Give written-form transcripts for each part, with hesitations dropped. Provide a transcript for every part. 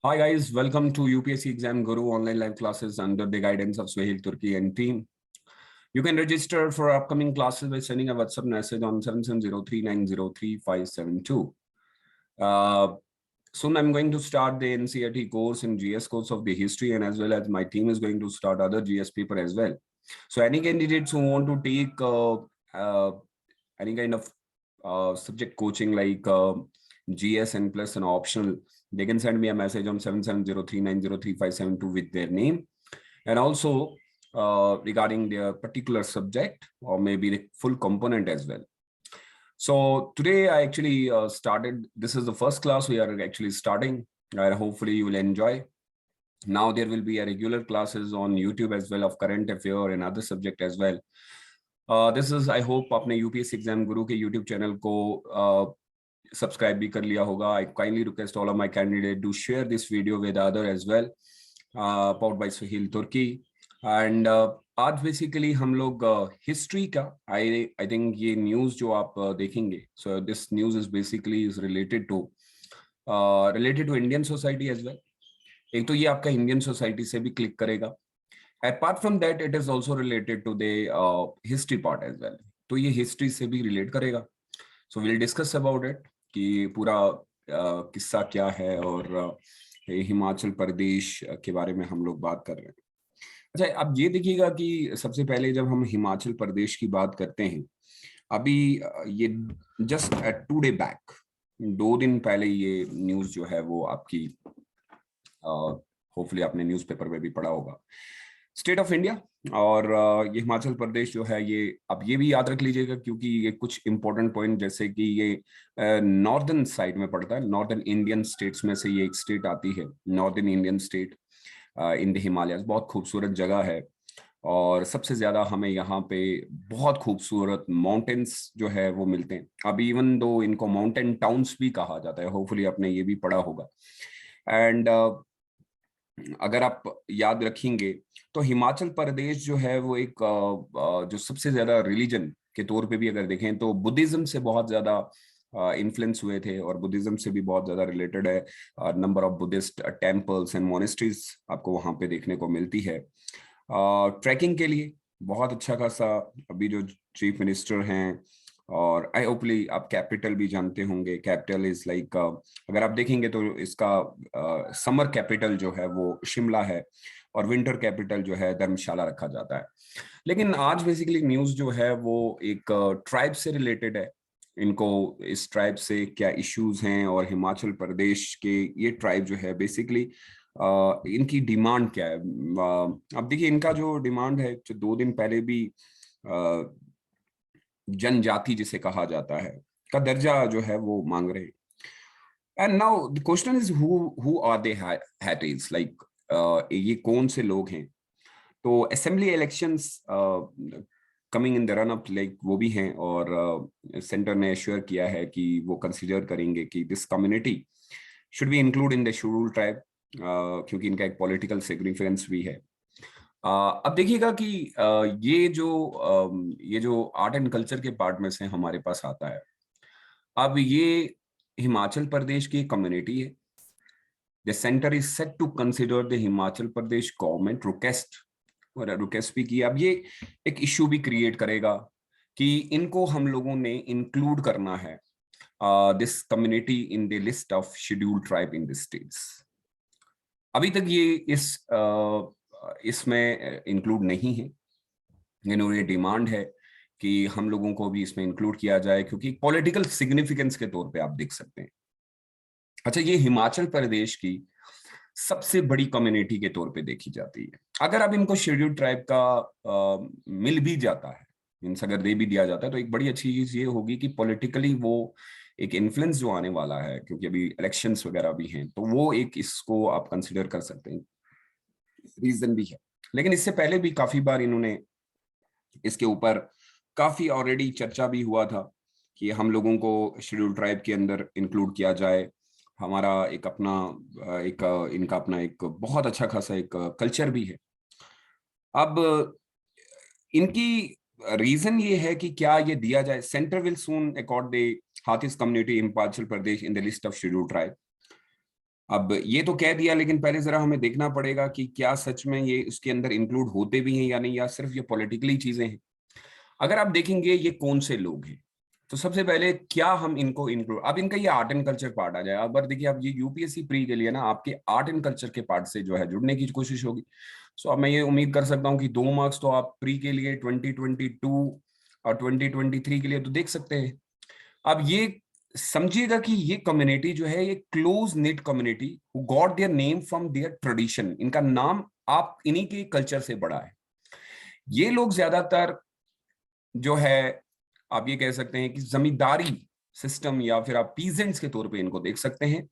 Hi guys, welcome to UPSC Exam Guru online live classes under the guidance of Swahil Turki and team. You can register for upcoming classes by sending a WhatsApp message on 7703903572. Soon I'm going to start the NCERT course and GS course of the history, and as well as my team is going to start other GS paper as well. So any candidates who want to take any kind of subject coaching like GS and plus an optional, they can send me a message on 7703903572 with their name, and also regarding their particular subject or maybe the full component as well. So today I actually started, this is the first class we are actually starting, and hopefully you will enjoy. Now there will be a regular classes on YouTube as well of current affair and other subject as well. This is, I hope आपने UPSC exam गुरु के YouTube channel को subscribe भी कर लिया होगा. I kindly request all of my candidates to share this video with other as well. Powered by Swahil Turki. And आज basically हम लोग हिस्ट्री का आई थिंक ये न्यूज जो आप देखेंगे, so this news is basically is related to Indian society as well. एक तो ये आपका इंडियन सोसाइटी से भी क्लिक करेगा. Apart from that it is also related to the history part as well. तो ये हिस्ट्री से भी रिलेट करेगा. So will discuss about it कि पूरा किस्सा क्या है, और हिमाचल प्रदेश के बारे में हम लोग बात कर रहे हैं. अच्छा, अब ये देखिएगा कि सबसे पहले जब हम हिमाचल प्रदेश की बात करते हैं, अभी ये जस्ट 2 डे बैक, 2 दिन पहले ये न्यूज जो है वो आपकी होपफुली आपने न्यूज़पेपर में भी पढ़ा होगा. स्टेट ऑफ इंडिया और ये हिमाचल प्रदेश जो है, ये अब ये भी याद रख लीजिएगा क्योंकि ये कुछ इंपॉर्टेंट पॉइंट, जैसे कि ये नॉर्दर्न साइड में पड़ता है. नॉर्दर्न इंडियन स्टेट्स में से ये एक स्टेट आती है, northern Indian state in the Himalayas. बहुत खूबसूरत जगह है, और सबसे ज्यादा हमें यहाँ पे बहुत खूबसूरत माउंटेन्स जो है वो मिलते हैं. अब इवन दो इनको माउंटेन टाउन्स भी कहा जाता है, होपफुली आपने ये भी पढ़ा होगा. एंड अगर आप याद रखेंगे तो हिमाचल प्रदेश जो है वो एक जो सबसे ज्यादा रिलीजन के तौर पे भी अगर देखें तो बुद्धिज्म से बहुत ज्यादा इन्फ्लुएंस हुए थे, और बुद्धिज्म से भी बहुत ज्यादा रिलेटेड है. Number of Buddhist temples and monasteries आपको वहां पे देखने को मिलती है. ट्रैकिंग के लिए बहुत अच्छा खासा अभी जो चीफ मिनिस्टर हैं, और आई होपली आप कैपिटल भी जानते होंगे. कैपिटल इज लाइक, अगर आप देखेंगे तो इसका समर कैपिटल जो है वो शिमला है, और विंटर कैपिटल जो है धर्मशाला रखा जाता है. लेकिन आज बेसिकली न्यूज जो है वो एक ट्राइब से रिलेटेड है. इनको इस ट्राइब से क्या इश्यूज हैं, और हिमाचल प्रदेश के ये ट्राइब जो है बेसिकली इनकी डिमांड क्या है. अब देखिए, इनका जो डिमांड है, जो 2 दिन पहले भी जनजाति जिसे कहा जाता है का दर्जा जो है वो मांग रहे. And now the question is who are they Hattis, like ये कौन से लोग हैं. तो assembly elections coming in the run up, like वो भी हैं, और सेंटर ने एश्योर किया है कि वो कंसीडर करेंगे कि this community should be include in the scheduled tribe, क्योंकि इनका एक पॉलिटिकल सिग्निफिकेंस भी है. अब देखिएगा कि ये जो आर्ट एंड कल्चर के पार्ट में से हमारे पास आता है. अब ये हिमाचल प्रदेश की कम्युनिटी है. The centre is set to consider the Himachal Pradesh government request भी किया. अब ये एक इश्यू भी क्रिएट करेगा कि इनको हम लोगों ने इंक्लूड करना है, this community in the list of scheduled tribe in the states. अभी तक ये इसमें इंक्लूड नहीं है. ये डिमांड है कि हम लोगों को भी इसमें इंक्लूड किया जाए, क्योंकि पॉलिटिकल सिग्निफिकेंस के तौर पे आप देख सकते हैं. अच्छा, ये हिमाचल प्रदेश की सबसे बड़ी कम्युनिटी के तौर पे देखी जाती है. अगर अब इनको शेड्यूल्ड ट्राइब का मिल भी जाता है, मीन्स अगर दे भी दिया जाता है, तो एक बड़ी अच्छी चीज ये होगी कि पॉलिटिकली वो एक इन्फ्लुएंस जो आने वाला है, क्योंकि अभी इलेक्शंस वगैरह भी हैं, तो वो एक इसको आप कंसिडर कर सकते हैं. रीजन भी है. लेकिन इससे पहले भी काफी बार इन्होंने इसके ऊपर काफी ऑलरेडी चर्चा भी हुआ था कि हम लोगों को शेड्यूल्ड ट्राइब के अंदर इंक्लूड किया जाए. हमारा एक अपना इनका अपना एक बहुत अच्छा खासा एक कल्चर भी है. अब इनकी रीजन ये है कि क्या ये दिया जाए. Centre will soon accord the Hattis community Himachal Pradesh in the list of scheduled tribe. अब ये तो कह दिया, लेकिन पहले जरा हमें देखना पड़ेगा कि क्या सच में ये उसके अंदर इंक्लूड होते भी हैं या नहीं, या सिर्फ ये पॉलिटिकली चीजें हैं। अगर आप देखेंगे ये कौन से लोग हैं, तो सबसे पहले क्या हम इनको इंक्लूड, अब इनका ये आर्ट एंड कल्चर पार्ट आ जाए। अब बार देखिए, अब ये यूपीएससी प्री के लिए ना आपके आर्ट एंड कल्चर के पार्ट से जो है जुड़ने की कोशिश होगी। सो अब मैं ये उम्मीद कर सकता हूँ कि 2 मार्क्स तो आप प्री के लिए 2022 और 2023 के लिए तो देख सकते हैं। अब ये समझिएगा कि ये कम्युनिटी जो है, ये close knit community who got their name from their tradition. इनका नाम आप इन्हीं के कल्चर से बड़ा है। ये लोग ज्यादातर जो है, आप ये कह सकते हैं कि जमींदारी सिस्टम, या फिर आप पीजेंट्स के तौर पे इनको देख सकते हैं,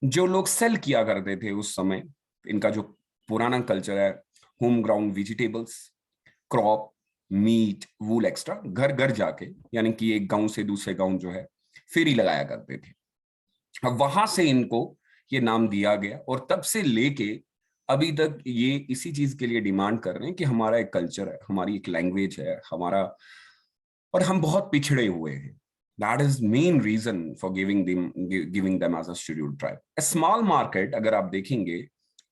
जो लोग सेल किया करते थे उस समय। इनका जो पुराना कल्चर है, home ground vegetables, crop, meat, wool extra, घर घर जाके, यानी कि एक गांव से दूसरे गांव जो है फेरी लगाया करते थे। अब वहां से इनको ये नाम दिया गया, और तब से लेके अभी तक ये इसी चीज के लिए डिमांड कर रहे हैं कि हमारा एक कल्चर है, हमारी एक लैंग्वेज है हमारा, और हम बहुत पिछड़े हुए हैं। That is main reason for giving them as a scheduled tribe. A small market, अगर आप देखेंगे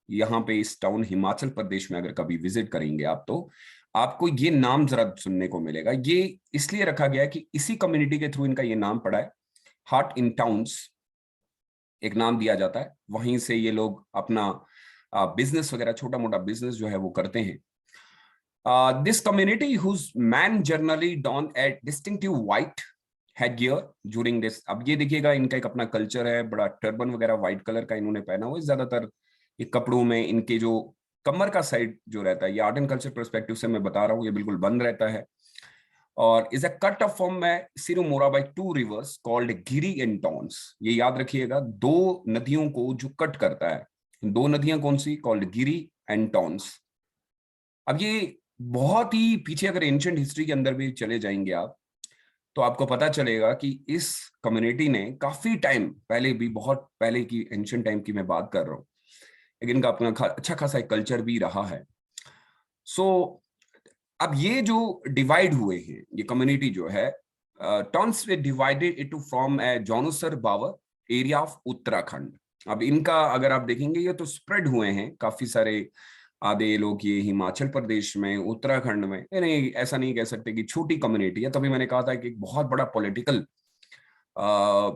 यहाँ पे इस टाउन हिमाचल प्रदेश में, अगर कभी विजिट करेंगे आप, तो आपको ये नाम जरा सुनने को मिलेगा। ये इसलिए रखा गया है कि इसी कम्युनिटी के थ्रू इनका ये नाम पड़ा है। हार्ट इन टाउन्स एक नाम दिया जाता है, वहीं से ये लोग अपना बिजनेस वगैरह, छोटा मोटा बिजनेस जो है वो करते हैं। This community whose men generally don a distinctive white headgear during this। अब ये देखिएगा, इनका एक अपना कल्चर है, बड़ा टर्बन वगैरह व्हाइट कलर का इन्होंने पहना हुआ है ज्यादातर। ये कपड़ों में इनके जो कमर का साइड जो रहता है, ये आर्ट एंड कल्चर परस्पेक्टिव से मैं बता रहा हूँ, ये बिल्कुल बंद रहता है। और is a cut off from में Sirmaur by two rivers called Giri and Tons. ये याद रखिएगा, दो नदियों को जो कट करता है, दो नदियां कौन सी, कॉल्ड गिरी एंड टॉन्स। अब ये बहुत ही पीछे अगर एंशिएंट हिस्ट्री के अंदर भी चले जाएंगे आप, तो आपको पता चलेगा कि इस कम्युनिटी ने काफी टाइम पहले भी, बहुत पहले की एंशिएंट टाइम की मैं बात कर रहा हूँ, लेकिन इनका अपना अच्छा खासा एक कल्चर भी रहा है। सो अब ये जो डिवाइड हुए हैं, ये कम्युनिटी जो है, Tons were divided into from a Jaunsar Bawar area of Uttarakhand. अब इनका अगर आप देखेंगे, ये तो स्प्रेड हुए हैं काफी सारे, आधे लोग ये हिमाचल प्रदेश में, उत्तराखंड में, नहीं ऐसा नहीं कह सकते कि छोटी कम्युनिटी है। तभी मैंने कहा था कि एक बहुत बड़ा पॉलिटिकल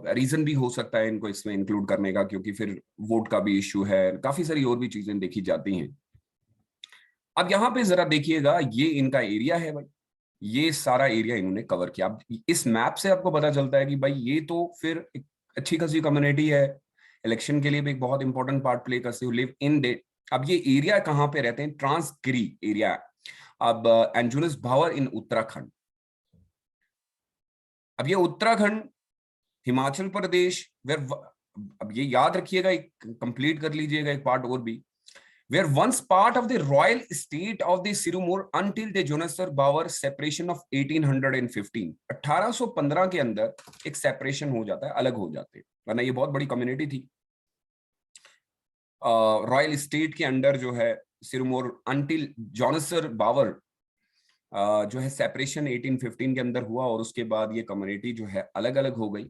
रीजन भी हो सकता है इनको इसमें इंक्लूड करने का, क्योंकि फिर वोट का भी इश्यू है, काफी सारी और भी चीजें देखी जाती हैं। अब यहाँ पे जरा देखिएगा, ये इनका एरिया है भाई, ये सारा एरिया इन्होंने कवर किया। अब इस मैप से आपको पता चलता है कि भाई ये तो फिर एक अच्छी खासी कम्युनिटी है, इलेक्शन के लिए भी एक बहुत इंपॉर्टेंट पार्ट प्ले करते हो, लिव इन दे। अब ये एरिया कहाँ पे रहते हैं, ट्रांसगिरी एरिया। अब एंजुलस भावर इन उत्तराखंड। अब ये उत्तराखंड, हिमाचल प्रदेश, वेर, अब ये याद रखिएगा, एक कंप्लीट कर लीजिएगा एक पार्ट और भी, were once part of the royal estate of the Sirumur until the Jonasar Bawar separation of 1815। 1815 के अंदर एक सेपरेशन हो जाता है, अलग हो जाते हैं, वरना ये बहुत बड़ी कम्युनिटी थी। रॉयल स्टेट के अंडर जो है सिरमौर, अंटिल जोनसर बावर जो है सेपरेशन 1815 के अंदर हुआ, और उसके बाद ये कम्युनिटी जो है अलग अलग हो गई।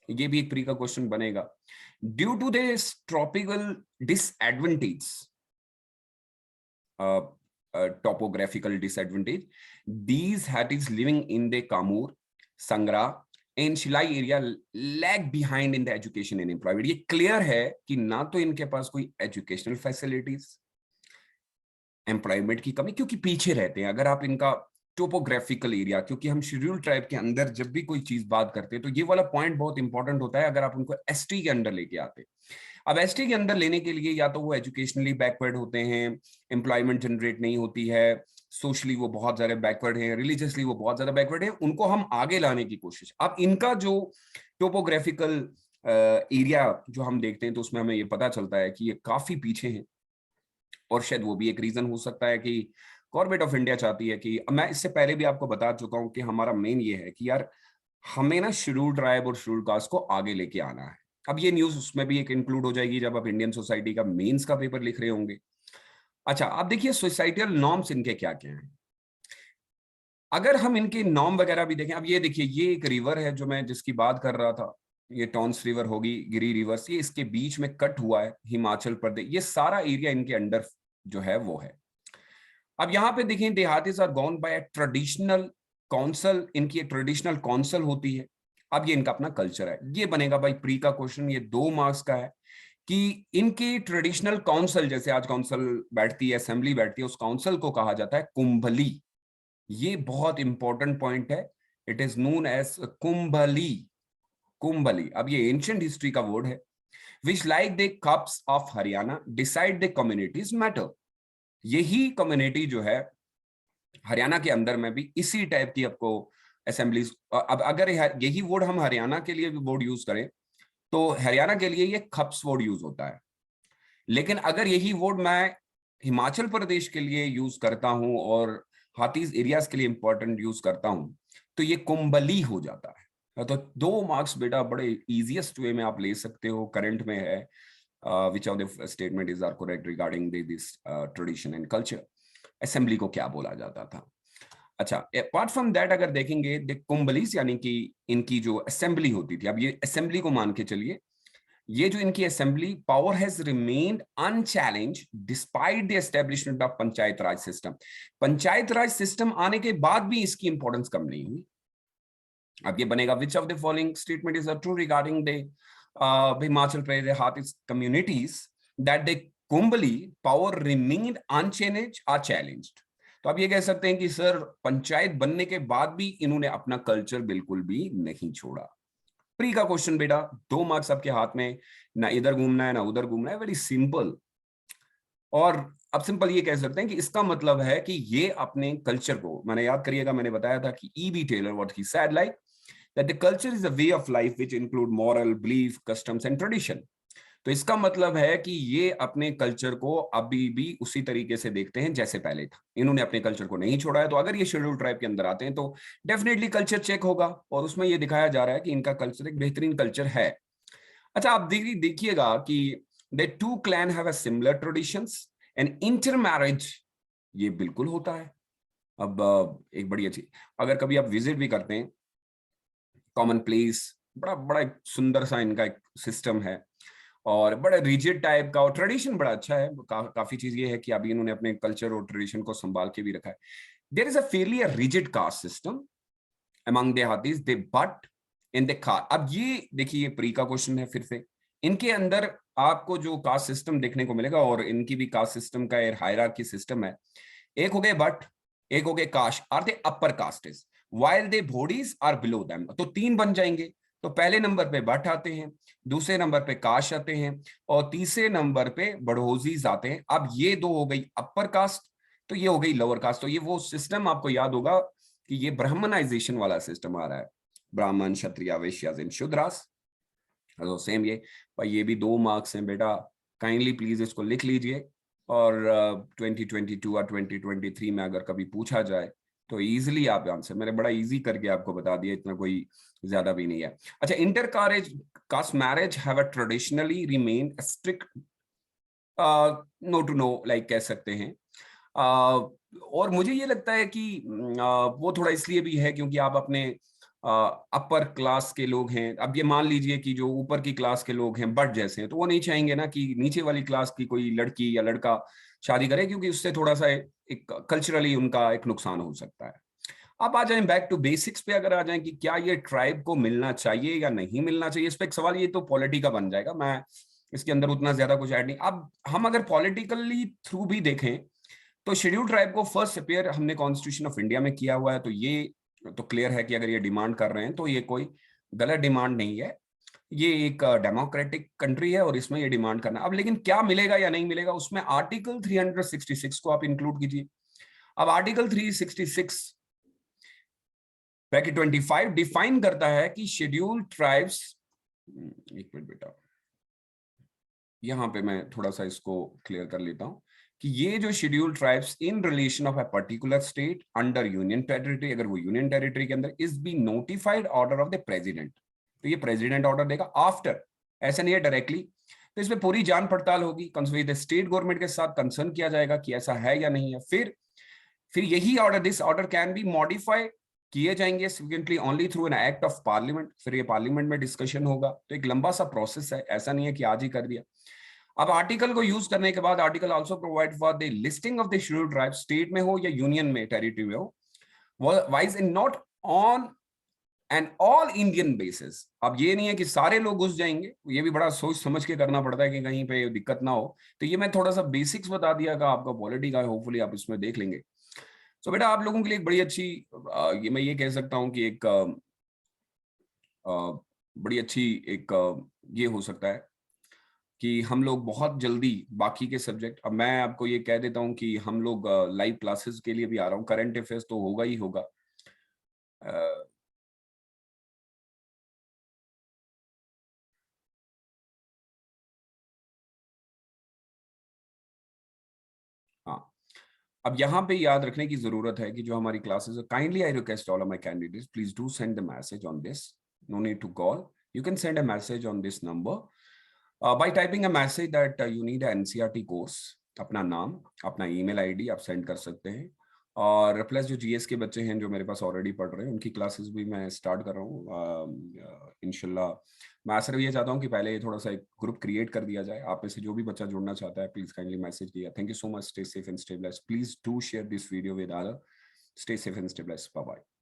ये भी एक प्री का क्वेश्चन बनेगा। Due to this tropical disadvantage, topographical disadvantage, these hatties living in the Kamur, Sangra and Shilai area lag behind in the education and employment। ये क्लियर है कि ना तो इनके पास कोई एजुकेशनल फैसिलिटीज, एम्प्लॉयमेंट की कमी, क्योंकि पीछे रहते हैं। अगर आप इनका टोपोग्राफिकल एरिया, क्योंकि हम शेड्यूल ट्राइब के अंदर जब भी कोई चीज बात करते हैं, तो ये वाला पॉइंट बहुत इंपॉर्टेंट होता है। अगर आप उनको एसटी के अंडर लेके आते, अब एसटी के अंदर लेने के लिए या तो वो एजुकेशनली बैकवर्ड होते हैं, एम्प्लॉयमेंट जनरेट नहीं होती है, सोशली वो बहुत ज्यादा बैकवर्ड है, रिलीजियसली वो बहुत ज्यादा बैकवर्ड है, उनको हम आगे लाने की कोशिश। अब इनका जो टोपोग्राफिकल एरिया जो हम देखते हैं, तो उसमें हमें ये पता चलता है कि ये काफी पीछे हैं। और शायद वो भी एक रीजन हो सकता है कि गवर्नमेंट ऑफ इंडिया चाहती है कि, मैं इससे पहले भी आपको बता चुका हूं कि हमारा मेन ये है कि यार हमें ना शेड्यूल्ड ट्राइब और शेड्यूल्ड कास्ट को आगे लेके आना है। अब ये न्यूज उसमें भी एक इंक्लूड हो जाएगी जब आप इंडियन सोसाइटी का मेंस का पेपर लिख रहे होंगे। अच्छा, आप देखिए सोसाइटल नॉर्म्स इनके क्या क्या हैं। अगर हम इनके नॉर्म वगैरह भी देखें, अब ये देखिए, ये एक रिवर है जो मैं जिसकी बात कर रहा था, ये टॉन्स रिवर होगी, गिरी रिवर्स, ये इसके बीच में कट हुआ है हिमाचल प्रदेश, ये सारा एरिया इनके अंडर जो है वो है। अब यहाँ पे देखें, Hattis are gone by traditional council, इनकी एक ट्रेडिशनल काउंसिल होती है। अब ये इनका अपना कल्चर है, ये बनेगा भाई प्री का क्वेश्चन, ये 2 मार्क्स का है कि इनकी ट्रेडिशनल काउंसिल, जैसे आज काउंसिल बैठती है, असेंबली बैठती है, उस काउंसिल को कहा जाता है कुंभली। ये बहुत इंपॉर्टेंट पॉइंट है, इट इज नोन एज कुंभली, कुंभली। अब ये एंशिएंट हिस्ट्री का वर्ड है, which like the cups of Haryana decide the communities matter. यही कम्युनिटी जो है हरियाणा के अंदर में भी इसी टाइप की आपको असेंबलीज, अब अगर यही वर्ड हम हरियाणा के लिए भी वर्ड यूज करें तो हरियाणा के लिए ये खप्स वर्ड यूज होता है, लेकिन अगर यही वर्ड मैं हिमाचल प्रदेश के लिए यूज करता हूं और हाथीज एरियाज के लिए इंपॉर्टेंट यूज करता हूं तो ये कुंबली हो जाता है। तो 2 मार्क्स बेटा बड़े इजीएस्ट वे में आप ले सकते हो, करंट में है which of the statement is are correct regarding this tradition and culture. Assembly को क्या बोला जाता था। अच्छा, अपार्ट फ्रॉम दैट अगर देखेंगे द कुंबलीज, यानी कि इनकी जो असेंबली होती थी, अब ये असेंबली को मान के चलिए, ये जो इनकी assembly power has remained unchallenged despite the establishment of panchayat Raj system. Panchayat Raj system आने के बाद भी इसकी इंपॉर्टेंस कम नहीं हुई। अब ये बनेगा which of the following statement is true regarding the Himachal Pradesh Hattis communities that the Khumbli power remained unchallenged और चैलेंज्ड। तो आप ये कह सकते हैं कि सर पंचायत बनने के बाद भी इन्होंने अपना कल्चर बिल्कुल भी नहीं छोड़ा। प्री का क्वेश्चन बेटा, 2 मार्क्स आपके हाथ में, ना इधर घूमना है ना उधर घूमना है, वेरी सिंपल। और अब सिंपल ये कह सकते हैं कि इसका मतलब है कि ये अपने कल्चर को, मैंने याद करिएगा मैंने बताया था कि E.B. Tylor what he said like that the culture is a way of life which include moral belief customs and tradition. तो इसका मतलब है कि ये अपने कल्चर को अभी भी उसी तरीके से देखते हैं जैसे पहले था, इन्होंने अपने कल्चर को नहीं छोड़ा है। तो अगर ये शेड्यूल ट्राइब के अंदर आते हैं तो डेफिनेटली कल्चर चेक होगा और उसमें ये दिखाया जा रहा है कि इनका कल्चर एक बेहतरीन कल्चर है। अच्छा, आप देखिएगा कि the two clan have a similar traditions and inter marriage, ये बिल्कुल होता है। अब एक बड़ी अच्छी, अगर कभी आप विजिट भी करते हैं कॉमन प्लेस, बड़ा बड़ा एक सुंदर सा इनका एक सिस्टम है और बड़ा रिजिड टाइप का, और ट्रेडिशन बड़ा अच्छा है। काफी चीज ये है कि अभी इन्होंने अपने कल्चर और ट्रेडिशन को संभाल के भी रखा है। There is a fairly rigid caste system among Hattis they but in the caste. अब ये देखिए, ये प्री का क्वेश्चन है, फिर से इनके अंदर आपको जो कास्ट सिस्टम देखने को मिलेगा, और इनकी भी कास्ट सिस्टम का हायरार्की सिस्टम है। एक हो गए बट, एक हो गए caste, are they upper castes while they bodies are below them. तो 3 बन जाएंगे। तो पहले नंबर पे बट आते हैं, दूसरे नंबर पे काश आते हैं, और तीसरे नंबर पे बड़ोजीज आते हैं। अब ये 2 हो गई अपर कास्ट, तो ये हो गई लोअर कास्ट। तो ये वो सिस्टम आपको याद होगा कि ये ब्राह्मणाइजेशन वाला सिस्टम आ रहा है, ब्राह्मण क्षत्रिय वैश्य एंड शूद्रास। तो सेम ये भी 2 मार्क्स हैं बेटा, काइंडली प्लीज इसको लिख लीजिए। और 2022 और 2023 में अगर कभी पूछा जाए तो इजीली आप आंसर, मैंने बड़ा इजी करके आपको बता दिया, इतना कोई ज्यादा भी नहीं है। अच्छा, inter caste marriage have a traditionally remain strict no to no, like कह सकते हैं। और मुझे ये लगता है कि वो थोड़ा इसलिए भी है क्योंकि आप अपने अपर क्लास के लोग हैं। अब ये मान लीजिए कि जो ऊपर की क्लास के लोग हैं, बट जैसे हैं, तो वो नहीं चाहेंगे ना कि नीचे वाली क्लास की कोई लड़की या लड़का शादी करे, क्योंकि उससे थोड़ा सा एक कल्चरली उनका एक नुकसान हो सकता है। अब आ जाएं बैक टू बेसिक्स पे, अगर आ जाएं कि क्या ये ट्राइब को मिलना चाहिए या नहीं मिलना चाहिए, इस पे एक सवाल, ये तो पॉलिटी का बन जाएगा, मैं इसके अंदर उतना ज्यादा कुछ ऐड नहीं। अब हम अगर पॉलिटिकली थ्रू भी देखें तो शेड्यूल ट्राइब को फर्स्ट अपेयर हमने कॉन्स्टिट्यूशन ऑफ इंडिया में किया हुआ है, तो ये तो क्लियर है कि अगर ये डिमांड कर रहे हैं तो ये कोई गलत डिमांड नहीं है, ये एक डेमोक्रेटिक कंट्री है और इसमें ये डिमांड करना। अब लेकिन क्या मिलेगा या नहीं मिलेगा, उसमें आर्टिकल 366 को आप इंक्लूड कीजिए। अब आर्टिकल 366 ब्रैकेट 25 डिफाइन करता है कि शेड्यूल ट्राइब्स, एक मिनट बेटा, यहां पे मैं थोड़ा सा इसको क्लियर कर लेता हूं कि ये जो schedule tribes in relation of a particular state under union territory, अगर वो यूनियन टेरिटरी के अंदर is be notified order of the president, तो ये प्रेसिडेंट ऑर्डर देगा आफ्टर, ऐसा नहीं है डायरेक्टली। तो इसमें पूरी जांच पड़ताल होगी, स्टेट गवर्नमेंट के साथ कंसर्न किया जाएगा कि ऐसा है या नहीं है। फिर यही order, this order can be modified किए जाएंगे significantly only through an act of parliament, फिर ये पार्लियामेंट में डिस्कशन होगा। तो एक लंबा सा प्रोसेस है, ऐसा नहीं है कि आज ही कर दिया। अब आर्टिकल को यूज करने के बाद article also provide for the listing of the scheduled tribe, state में हो या यूनियन में, टेरिटरी में हो, wise in not on and all Indian basis. अब ये नहीं है कि सारे लोग घुस जाएंगे, ये भी बड़ा सोच समझ के करना पड़ता है कि कहीं पे दिक्कत ना हो। तो ये मैं थोड़ा सा बेसिक्स बता दिया का आपका पॉलिटी का, होपफुली आप इसमें देख लेंगे। सो बेटा आप लोगों के लिए एक बड़ी अच्छी, ये मैं ये कह सकता हूँ कि एक बड़ी अच्छी एक ये हो सकता है कि हम लोग बहुत जल्दी बाकी के सब्जेक्ट, अब मैं आपको ये कह देता हूँ कि हम लोग लाइव क्लासेस के लिए भी आ रहा हूँ, करंट अफेयर्स तो होगा ही होगा। हाँ, अब यहाँ पे याद रखने की जरूरत है कि जो हमारी क्लासेस है, kindly I request all of my candidates, please do send the message on this, no need to call, you can send a message on this number by typing a message that you need NCERT course, अपना नाम, अपना email ID आप send कर सकते हैं। और plus जो GS के बच्चे हैं जो मेरे पास ऑलरेडी पढ़ रहे हैं, उनकी क्लासेस भी मैं स्टार्ट कर रहा हूँ इंशाल्लाह। मैं सिर्फ ये चाहता हूँ कि पहले थोड़ा सा एक ग्रुप क्रिएट कर दिया जाए, आप में से जो भी बच्चा जुड़ना चाहता है प्लीज काइंडली मैसेज किया। Thank you so much, stay safe and stay blessed, please do share this video with other, stay safe and stay blessed, bye bye.